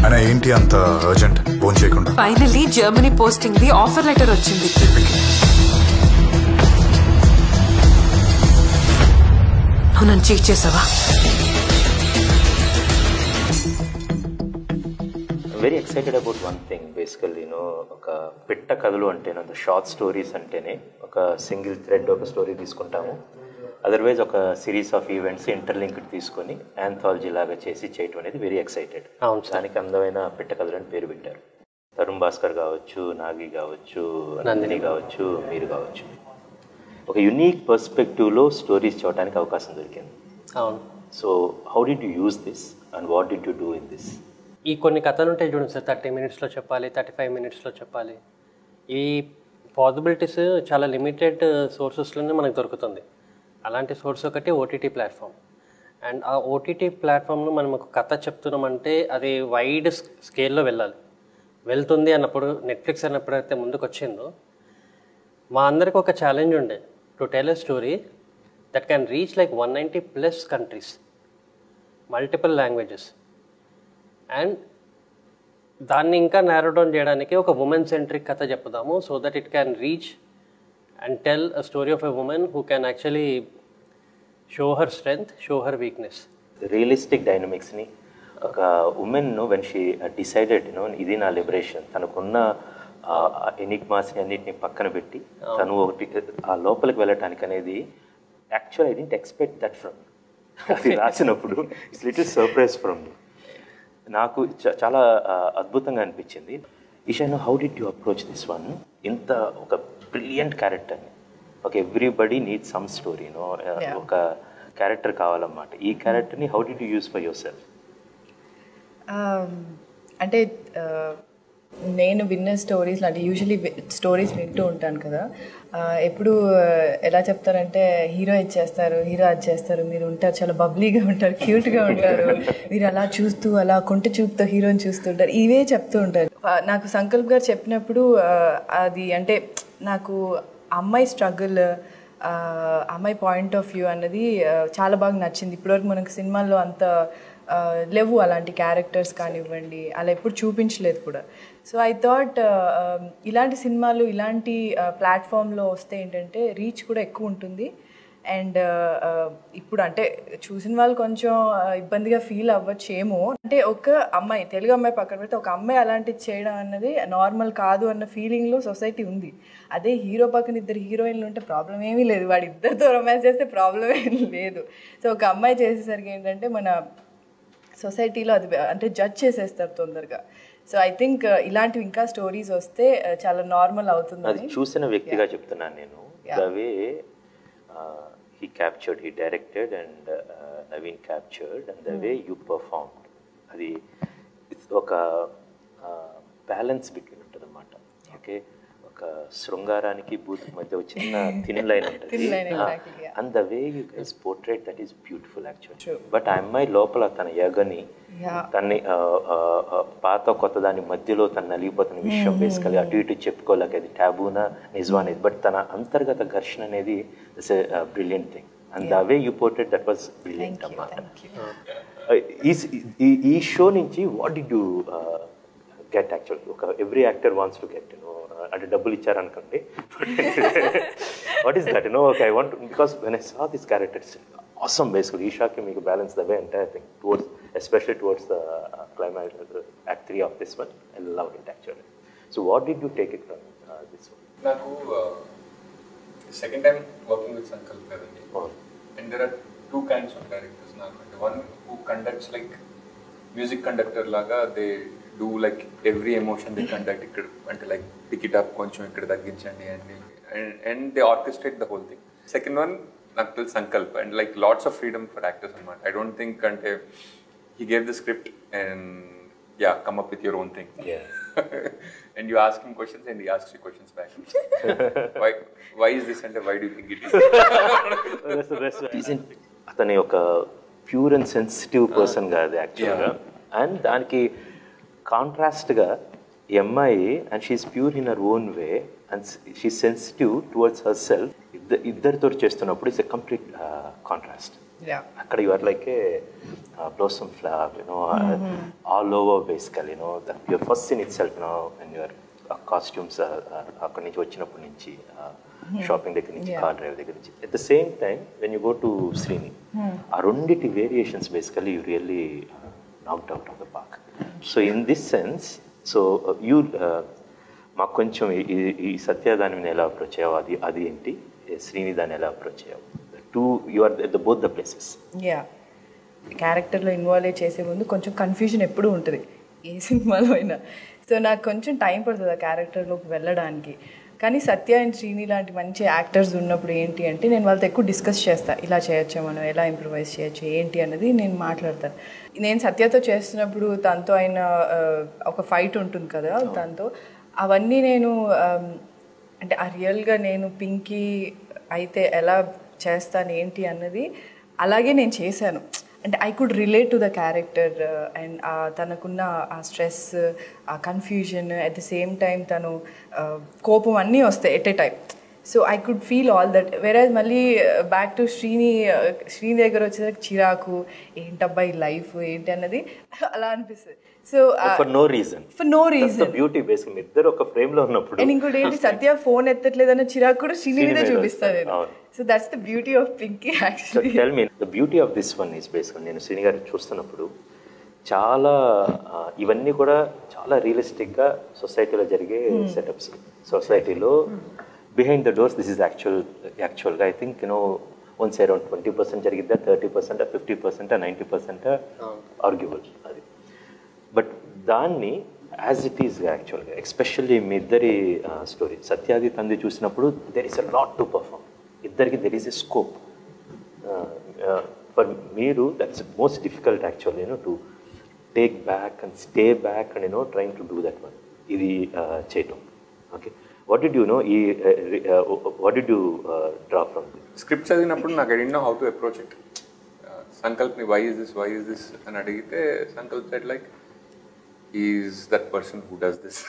అయినా ఏంటి అంత అర్జెంట్ ఫోన్ చేయకుండా? Finally Germany posting the offer letter వచ్చింది. నువ్వు నన్ను చీట్ చేసావా? Very excited about one thing. Basically ఒక పిట్ట కథలు అంటేనే, షార్ట్ స్టోరీస్ అంటేనే ఒక సింగిల్ థ్రెడ్ ఒక స్టోరీ తీసుకుంటాము. అదర్వైజ్ ఒక సిరీస్ ఆఫ్ ఈవెంట్స్ ఇంటర్లింక్డ్ తీసుకొని యాంథాలజీ లాగా చేసి చేయటం అనేది వెరీ ఎక్సైటెడ్. దానికి అందమైన పిట్ట కథలు అని పేరు పెట్టారు. తరుణ్ భాస్కర్ కావచ్చు, నాగి కావచ్చు, నందిని కావచ్చు, మీరు కావచ్చు, ఒక యునీక్ పర్స్పెక్టివ్లో స్టోరీస్ చూడటానికి అవకాశం దొరికింది. అవును. So how did you use this and what did you do in this? ఈ కొన్ని కథలు ఉంటాయి చూడండి సార్, 30 minutesలో చెప్పాలి, 35 minutesలో చెప్పాలి. ఈ పాసిబిలిటీస్ చాలా లిమిటెడ్ సోర్సెస్లోనే మనకు దొరుకుతుంది. అలాంటి సోర్స్ ఒకటి ఓటీటీ ప్లాట్ఫామ్. అండ్ ఆ ఓటీటీ ప్లాట్ఫామ్లో మనం ఒక కథ చెప్తున్నామంటే అది వైడ్ స్కేల్లో వెళ్తుంది అన్నప్పుడు, నెట్ఫ్లిక్స్ అన్నప్పుడైతే ముందుకు వచ్చిందో, మా అందరికి ఒక ఛాలెంజ్ ఉండే to tell a story that can reach like 190+ countries, multiple languages. And దాన్ని ఇంకా నారో డౌన్ చేయడానికి ఒక ఉమెన్ సెంట్రిక్ కథ చెప్దాము, so that it can reach and tell a story of a woman who can actually show her strength, show her weakness. Realistic డైనమిక్స్ని ఒక women when she decided ఇది నా లిబరేషన్, తనకున్న ఎనిగ్మాస్ని అన్నిటిని పక్కన పెట్టి తను ఒకటి ఆ లోపలికి వెళ్ళటానికి అనేది actual I didn't expect that from. అది రాసినప్పుడు it's little surprise from me. నాకు చాలా అద్భుతంగా అనిపించింది. Eesha, how did you approach this one? ఇంత ఒక బ్రిలియంట్ క్యారెక్టర్ని, ఒక ఎవ్రీబడి నీడ్ సమ్ స్టోరీ, ఒక క్యారెక్టర్ కావాలన్నమాట. ఈ క్యారెక్టర్ని how did you use for yourself? అంటే నేను విన్న స్టోరీస్, అంటే యూజువలీ స్టోరీస్ వింటూ ఉంటాను కదా, ఎప్పుడు ఎలా చెప్తారంటే హీరో ఇచ్చేస్తారు, హీరో అది చేస్తారు, మీరు ఉంటారు చాలా బబ్లీగా ఉంటారు, క్యూట్గా ఉంటారు, మీరు అలా చూస్తూ అలా కొంట చూపుతో హీరోని చూస్తుంటారు, ఇవే చెప్తూ ఉంటారు. నాకు సంకల్ప్ గారు చెప్పినప్పుడు అది అంటే నాకు అమ్మాయి స్ట్రగుల్, అమ్మాయి పాయింట్ ఆఫ్ వ్యూ అన్నది చాలా బాగా నచ్చింది. ఇప్పటివరకు మనకు సినిమాల్లో అంత లేవు అలాంటి క్యారెక్టర్స్ కానివ్వండి, అలా ఎప్పుడు చూపించలేదు కూడా. సో ఐ థాట్ ఇలాంటి సినిమాలు ఇలాంటి ప్లాట్ఫామ్లో వస్తే ఏంటంటే రీచ్ కూడా ఎక్కువ ఉంటుంది. అండ్ ఇప్పుడు అంటే చూసిన వాళ్ళు కొంచెం ఇబ్బందిగా ఫీల్ అవ్వచ్చేమో, అంటే ఒక అమ్మాయి, తెలుగు అమ్మాయి పక్కన పెడితే ఒక అమ్మాయి అలాంటిది చేయడం అన్నది నార్మల్ కాదు అన్న ఫీలింగ్లో సొసైటీ ఉంది. అదే హీరో పక్కన 2 హీరోయిన్లు ఉంటే ప్రాబ్లం ఏమీ లేదు, వాడు ఇద్దరితో రొమాన్స్ చేస్తే ప్రాబ్లం ఏమీ లేదు. సో ఒక అమ్మాయి చేసేసరికి ఏంటంటే మన సొసైటీలో అది అంటే జడ్జ్ చేసేస్తారు తొందరగా. సో ఐ థింక్ ఇలాంటివి ఇంకా స్టోరీస్ వస్తే చాలా నార్మల్ అవుతుంది. అది చూసిన వ్యక్తిగా చెప్తున్నాను నేను. The way he captured, he directed and Naveen captured and the way you performed, అది ఒక బ్యాలెన్స్ బిట్వీన్ ఉంటుంది అన్నమాట. ఓకే, ఒక శృంగారానికి బూత్ మధ్య ఒక చిన్న థిన్ లైన్ ఉంటుంది. And the way you guys portray that is beautiful actually. But ఆ అమ్మాయి లోపల తన యగని, తన్ని పాత కొత్త దాని మధ్యలో తను నలిగిపోతున్న విషయం బేసికలీ అటు ఇటు చెప్పుకోలేక అది ట్యాబూనా నిజం అనేది, బట్ తన అంతర్గత ఘర్షణ అనేది it's a brilliant thing. And the way you portrayed that was brilliant అన్నమాట. ఈ షో నుంచి what did you get actually? ఒక every actor wants to get, అంటే డబ్బులు ఇచ్చారనుకోండి, what is that? Okay, I want, because when I saw this character it's awesome basically. Ishaaki మీకు balance the way entire thing towards, especially towards the climax, act 3 of this one. I loved it actually. So what did you take it from this one? Naku second time working with Sankalp Garandi, and there are 2 kinds of directors. Naku the one who conducts like music conductor laga, they do like every emotion they conduct ikkada, ante like pick it up koncham ikkada tagginchandi and they orchestrate the whole thing. Second one నాకు తెలుసు Sankalp, and like lots of freedom for actors అనమాట. I don't think అంటే he gave the script and ya come up with your own thing and you ask him questions and he asks you questions back. Why is this అంటే why do you think it is? అతని ఒక pure and sensitive person కాదు యాక్చువల్గా. And దానికి కాంట్రాస్ట్గా ఈ అమ్మాయి, and she's pure in her own way and she sensitive towards herself. ఇద్దరితో చేస్తున్నప్పుడు it's a complete contrast. Yeah. అక్కడ you are like a blossom flower, all over basically, your first scene itself, when your costumes అక్కడి నుంచి వచ్చినప్పటి నుంచి shopping దగ్గర నుంచి car drive దగ్గర నుంచి at the same time when you go to Srini, ఆ రెండిటి variations basically you really knocked out of the park. So in this sense, you మాకు కొంచెం ఈ సత్య దాని ఎలా అప్రోచ్ అయ్యావు, అది ఏంటి, శ్రీని దాన్ని ఎలా అప్రోచ్ అయ్యావు, you are at both the places. Yeah. క్యారెక్టర్లో ఇన్వాల్వ్ చేసే ముందు కొంచెం కన్ఫ్యూజన్ ఎప్పుడూ ఉంటుంది ఏ సినిమాలో అయినా. సో నాకు కొంచెం టైం పడుతుంది ఆ క్యారెక్టర్లోకి వెళ్ళడానికి. కానీ సత్య అండ్ శ్రీని లాంటి మంచి యాక్టర్స్ ఉన్నప్పుడు ఏంటి అంటే నేను వాళ్ళతో ఎక్కువ డిస్కస్ చేస్తాను, ఇలా చేయొచ్చు, మనం ఎలా ఇంప్రూవైజ్ చేయొచ్చు ఏంటి అన్నది నేను మాట్లాడతాను. నేను సత్యతో చేస్తున్నప్పుడు తనతో అయిన ఒక ఫైట్ ఉంటుంది కదా తనతో, అవన్నీ నేను అంటే ఆ రియల్గా నేను పింకీ అయితే ఎలా చేస్తాను ఏంటి అన్నది అలాగే నేను చేశాను. అంటే I could relate to the character and తనకున్న ఆ స్ట్రెస్, ఆ confusion, at the same time తను కోపం అన్నీ వస్తాయి at a time. So I could feel all that. వేరేజ్ మళ్ళీ బ్యాక్ టు శ్రీని దగ్గర వచ్చేసరికి చిరాకు, ఏంటబ్బా ఈ లైఫ్ ఏంటి అన్నది అలా అనిపిస్తుంది. So for no reason beauty basic ఇద్దరు ఒక ఫ్రేమ్ లో ఉన్నప్పుడు. అండ్ ఇంకోటి ఏంటి, సత్య ఫోన్ ఎత్తట్లేదన్న చిరాకు కూడా శ్రీని మీదే చూపిస్తాను నేను. So that's the beauty of Pinky actually. Tell me the beauty of this one is బేసికల్, నేను శ్రీని గారిని చూస్తున్నప్పుడు చాలా ఇవన్నీ కూడా చాలా రియలిస్టిక్గా సొసైటీలో జరిగే సెటప్స్. సొసైటీలో behind the doors this is యాక్చువల్గా ఐ థింక్ వన్స్ అరౌండ్ 20% జరిగిద్దా, 30%, 50%, 90% ఆర్గ్యుబుల్ అది. బట్ దాన్ని యాజ్ ఇట్ ఈస్ యాక్చువల్గా ఎస్పెషల్లీ మీ ఇద్దరి స్టోరీ సత్యాది తంది చూసినప్పుడు there is a lot to perform. ఇద్దరికి there is a scope. For మీరు that's most difficult actually to take back and stay back and trying to do that one. ఇది చేయటం. Okay, what did you know? What did you draw from this? Script చదివినప్పుడు నాకు I didn't know how to approach it. సంకల్ప్ని why is this అని అడిగితే Sankalp said like is that person who does this.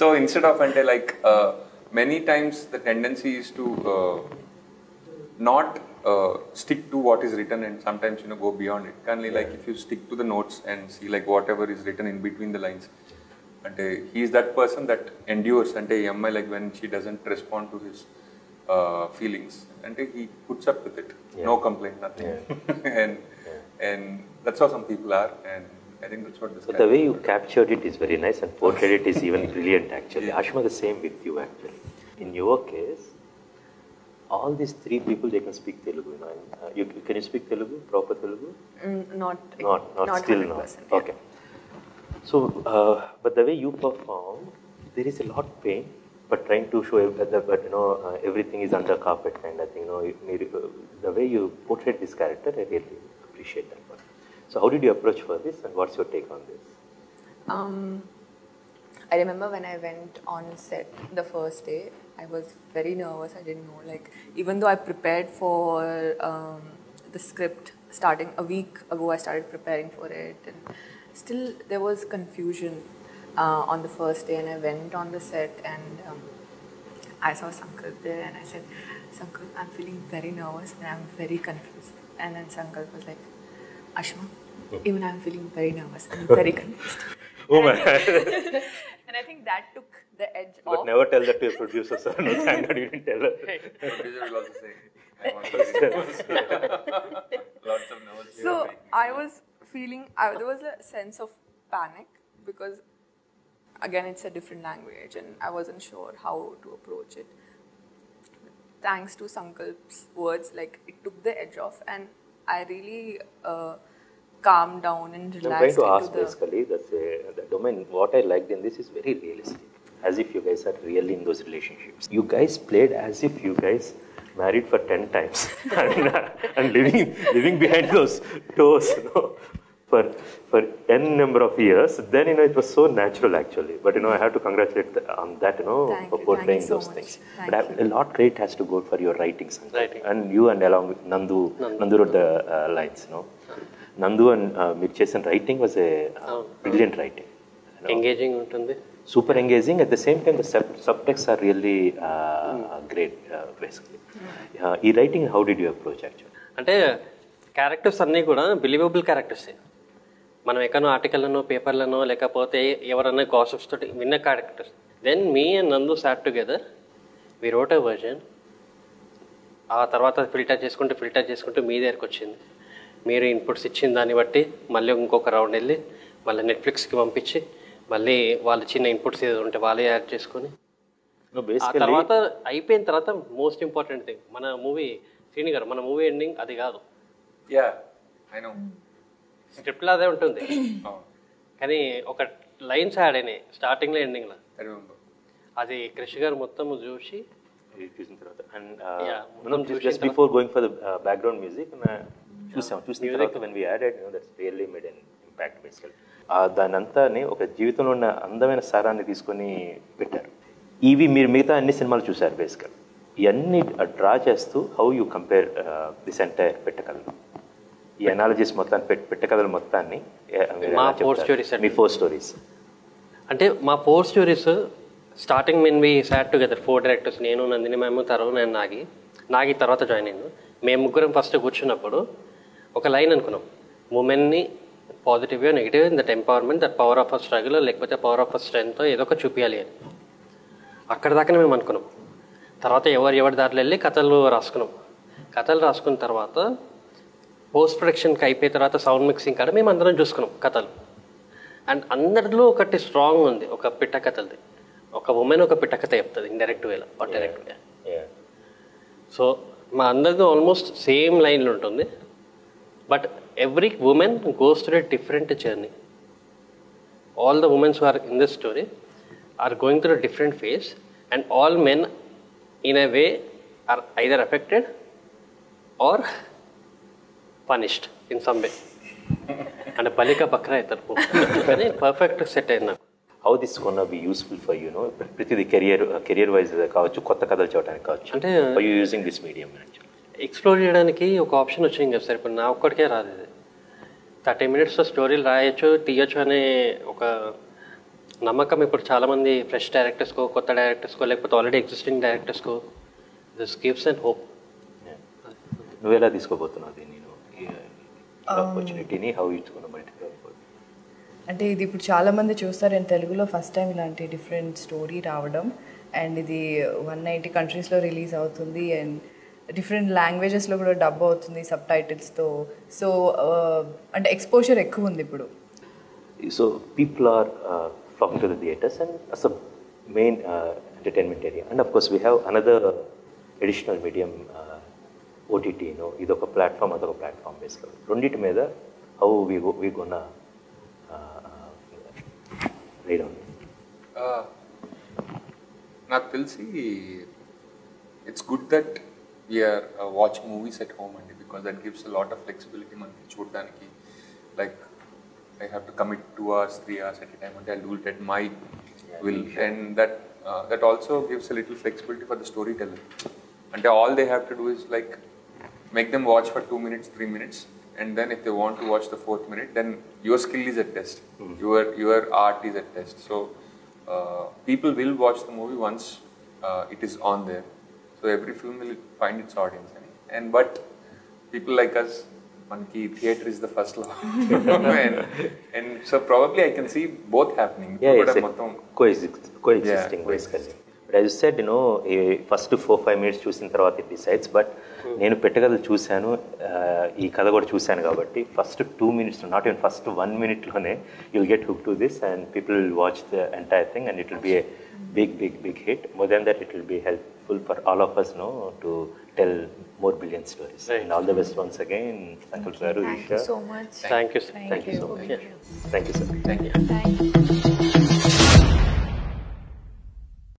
So instead of అంటే like many times the tendency is to not stick to what is written and sometimes go beyond it. Can like if you stick to the notes and see like whatever is written in between the lines, and he is that person that endures, and EMI like when she doesn't respond to his feelings, and he puts up with it, no complaint, nothing. And that's how some people are, and I think that's what this. But the way you captured it is very nice and portrayed it is even brilliant actually. Ashma, the same with you actually. In your case, all these three people, they can speak Telugu. Can you speak Telugu, proper Telugu? Not still 100%, not. yeah. Okay. So, but the way you perform, there is a lot of pain, but trying to show everything is under carpet kind of thing. The way you portrayed this character, I really appreciate that one. So, how did you approach for this, and what's your take on this? I remember when I went on set the first day, I was very nervous. I didn't know, like, even though I prepared for the script starting a week ago, I started preparing for it, and still there was confusion on the first day. And I went on the set, and I saw Sankalp there, and I said, Sankalp, I'm feeling very nervous and I'm very confused. And then Sankalp was like, Ashma, even I'm feeling very nervous and very confused. Oh my And I think that took the edge But off. never tell that to your producer, sir. No, thank God you didn't tell her. Producer will also say, I want to lots of nerves. So I was feeling, there was a sense of panic because again it's a different language and I wasn't sure how to approach it. Thanks to Sankalp's words, like it took the edge off and I really calmed down and I'm relaxed trying to ask into basically the domain. What I liked in this is very realistic, as if you guys are really in those relationships. You guys played as if you guys married for 10 times and living behind those doors, for n number of years. Then it was so natural actually. But I have to congratulate on that, for portraying Thank you so those much. things. Thank But a lot credit has to go for your writing, Sankalp. And you and along with Nandu wrote the lines, Nandu and మీరు చేసిన writing was a brilliant writing. Engaging ఉంటుంది. Super engaging. At the same time, the subtexts are really great, basically. In writing, how did you approach actually? అంటే characters అన్నీ కూడా believable క్యారెక్టర్సే. మనం ఎక్కడో ఆర్టికల్లోనో పేపర్లోనో లేకపోతే ఎవరన్నా గాసిప్స్ తోటి విన్న characters. Then me and Nandu sat together we wrote a version. ఆ తర్వాత ఫిల్టర్ చేసుకుంటూ మీ దగ్గరికి వచ్చింది. మీరు ఇన్పుట్స్ ఇచ్చిన దాన్ని బట్టి మళ్ళీ ఇంకొక రౌండ్ వెళ్ళి మళ్ళీ నెట్ఫ్లిక్స్కి పంపించి మళ్ళీ వాళ్ళ చిన్న ఇన్పుట్స్ ఏదో ఉంటే వాళ్ళే యాడ్ చేసుకొని ఆ తర్వాత అయిపోయిన తర్వాత మోస్ట్ ఇంపార్టెంట్ థింగ్ మన మూవీ శ్రీని గారు మన మూవీ ఎండింగ్ అది కాదు. స్క్రిప్ట్లో అదే ఉంటుంది కానీ ఒక లైన్స్ యాడ్ అయినాయి స్టార్టింగ్లో ఎండింగ్లో. అది క్రిష్ గారు మొత్తం చూసి చూసిన తర్వాత and just before going for the background music చూసిన తర్వాత when we added that's really made an impact basically. దాని అంతాని ఒక జీవితంలో ఉన్న అందమైన సారాన్ని తీసుకొని పెట్టారు. ఇవి మీరు మిగతా అన్ని సినిమాలు చూశారు బేసికల్. ఇవన్నీ డ్రా చేస్తూ how you compare this entire పెట్టకథలు, ఈ అనాలజీస్ మొత్తాన్ని పెట్టకథలు మొత్తాన్ని మీ 4 స్టోరీస్. అంటే మా 4 స్టోరీస్ స్టార్టింగ్ మెన్ వి సాట్ టుగెదర్ 4 డైరెక్టర్స్, నేను, నందిని మ్యామ్, తరుణ్, నేను నాగి తర్వాత జాయిన్ అయ్యాను. మేము ముగ్గురం ఫస్ట్ కూర్చున్నప్పుడు ఒక లైన్ అనుకున్నాం, ఉమెన్ని పాజిటివ్గా negative that empowerment that power of a struggle లేకపోతే పవర్ ఆఫ్ అ స్ట్రెంగ్త్ ఏదో ఒక చూపించాలి అని. అక్కడ దాకానే మేము అనుకున్నాం. తర్వాత ఎవరి దారిలో వెళ్ళి కథలు రాసుకున్నాం. కథలు రాసుకున్న తర్వాత పోస్ట్ ప్రొడక్షన్కి అయిపోయిన తర్వాత సౌండ్ మిక్సింగ్ కాడ మేము అందరం చూసుకున్నాం కథలు. అండ్ అందరిలో ఒకటి స్ట్రాంగ్ ఉంది, ఒక పిట్ట కథలది. ఒక ఉమెన్ ఒక పిట్ట కథ చెప్తుంది ఇండైరెక్ట్ వేలో ఆర్ డైరెక్ట్ వే. సో మా అందరిది ఆల్మోస్ట్ సేమ్ లైన్లో ఉంటుంది. But every woman goes to a different journey. All the womens who are in this story are going through a different phase and all men in a way are either affected or punished in some way. And balika bakra aitar కానీ perfect set అయింది నాకు. How this gonna be useful for you know ప్రతిది career wise కావచ్చు, కొత్త కథలు చూడడానికి కావచ్చు. అంటే you using this medium explore చేయడానికి ఒక ఆప్షన్ వచ్చింది కదా సార్. ఇప్పుడు నా ఒక్కడికే రాదు ఇది. 30 minutes స్టోరీలు రాయొచ్చు తీయచ్చు అనే ఒక నమ్మకం ఇప్పుడు చాలామంది ఫ్రెష్ డైరెక్టర్స్కో, కొత్త డైరెక్టర్స్కో, లేకపోతే ఆల్రెడీ ఎగ్జిస్టింగ్ డైరెక్టర్స్కో దిస్ గివ్స్ అండ్ హోప్. నువ్వు ఎలా తీసుకోబోతున్నావు దీన్ని, ఆపర్చునిటీని హౌ ఇట్స్ గోనా మల్టిప్లై? అంటే ఇది ఇప్పుడు చాలామంది చూస్తారు అండ్ తెలుగులో ఫస్ట్ టైం ఇలాంటి డిఫరెంట్ స్టోరీ రావడం. అండ్ ఇది 190 కంట్రీస్లో రిలీజ్ అవుతుంది అండ్ డిఫరెంట్ లాంగ్వేజెస్లో కూడా డబ్ అవుతుంది సబ్ టైటిల్స్తో. సో అంటే ఎక్స్పోజర్ ఎక్కువ ఉంది ఇప్పుడు. So people are flocking to the theatres and as a main entertainment area. And of course we have another additional medium, OTT, you know, idoka platform adoka platform basically. Ronditi meeda how we gonna read on నాకు తెలిసి it's good that we are watching movies at home and because that gives a lot of flexibility మనకి చూడడానికి. Like I have to commit 2 hours, 3 hours at a time, and I'll do it at my will, and that also gives a little flexibility for the storyteller. And all they have to do is like make them watch for 2 minutes, 3 minutes, and then if they want to watch the 4th minute, then your skill is at test, your art is at test. So people will watch the movie once it is on there. So every film will find its audience, and but people like us, మనకి theatre is the first love and so probably I can see both happening. మొత్తం coexisting basically. But as you said you know first 4-5 minutes చూసిన తర్వాత it decides. But నేను పెట్టగలదు చూశాను, ఈ కథ కూడా చూశాను కాబట్టి first 2 minutes, not even first 1 minute you will get hook to this and people will watch the entire thing and it will be A big hit. More than that, it will be helpful for all of us, to tell more brilliant stories. Right. And all the best once again, Sankalp Garu, Isha. Thank you so much. Thank you. Thank you so much. Thank you, sir. Thank you.